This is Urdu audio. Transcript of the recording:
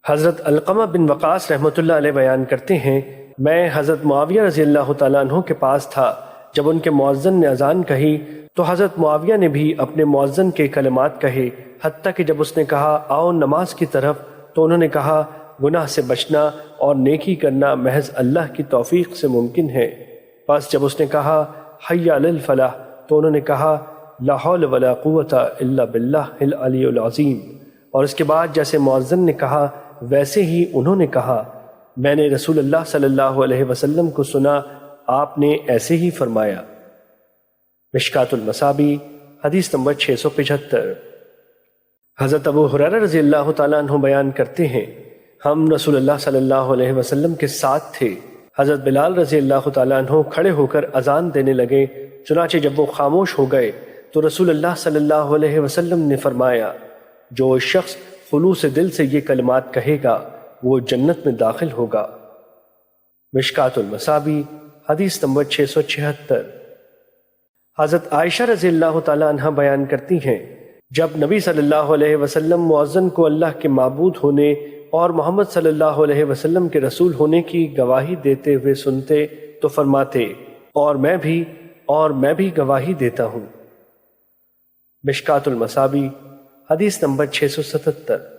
حضرت علقمہ بن وقاص رحمۃ اللہ علیہ بیان کرتے ہیں، میں حضرت معاویہ رضی اللہ تعالیٰ عنہ کے پاس تھا جب ان کے مؤذن نے اذان کہی تو حضرت معاویہ نے بھی اپنے مؤذن کے کلمات کہے، حتیٰ کہ جب اس نے کہا آؤ نماز کی طرف تو انہوں نے کہا گناہ سے بچنا اور نیکی کرنا محض اللہ کی توفیق سے ممکن ہے۔ پس جب اس نے کہا حی علی الفلاح تو انہوں نے کہا لا حول ولا قوت الا باللہ العلی العظیم، اور اس کے بعد جیسے مؤذن نے کہا ویسے ہی انہوں نے کہا میں نے رسول اللہ صلی اللہ علیہ وسلم کو سنا، آپ نے ایسے ہی فرمایا۔ مشکوٰۃ المصابیح حدیث نمبر 675۔ حضرت ابو ہریرہ رضی اللہ تعالیٰ عنہ بیان کرتے ہیں، ہم رسول اللہ صلی اللہ علیہ وسلم کے ساتھ تھے، حضرت بلال رضی اللہ تعالیٰ عنہ کھڑے ہو کر اذان دینے لگے، چنانچہ جب وہ خاموش ہو گئے تو رسول اللہ صلی اللہ علیہ وسلم نے فرمایا جو شخص خلوص دل سے یہ کلمات کہے گا وہ جنت میں داخل ہوگا۔ مشکوٰۃ المصابیح حدیث نمبر 676۔ حضرت عائشہ رضی اللہ تعالیٰ عنہ بیان کرتی ہیں، جب نبی صلی اللہ علیہ وسلم مؤذن کو اللہ کے معبود ہونے اور محمد صلی اللہ علیہ وسلم کے رسول ہونے کی گواہی دیتے ہوئے سنتے تو فرماتے اور میں بھی گواہی دیتا ہوں۔ مشکوٰۃ المصابیح حدیث نمبر 677۔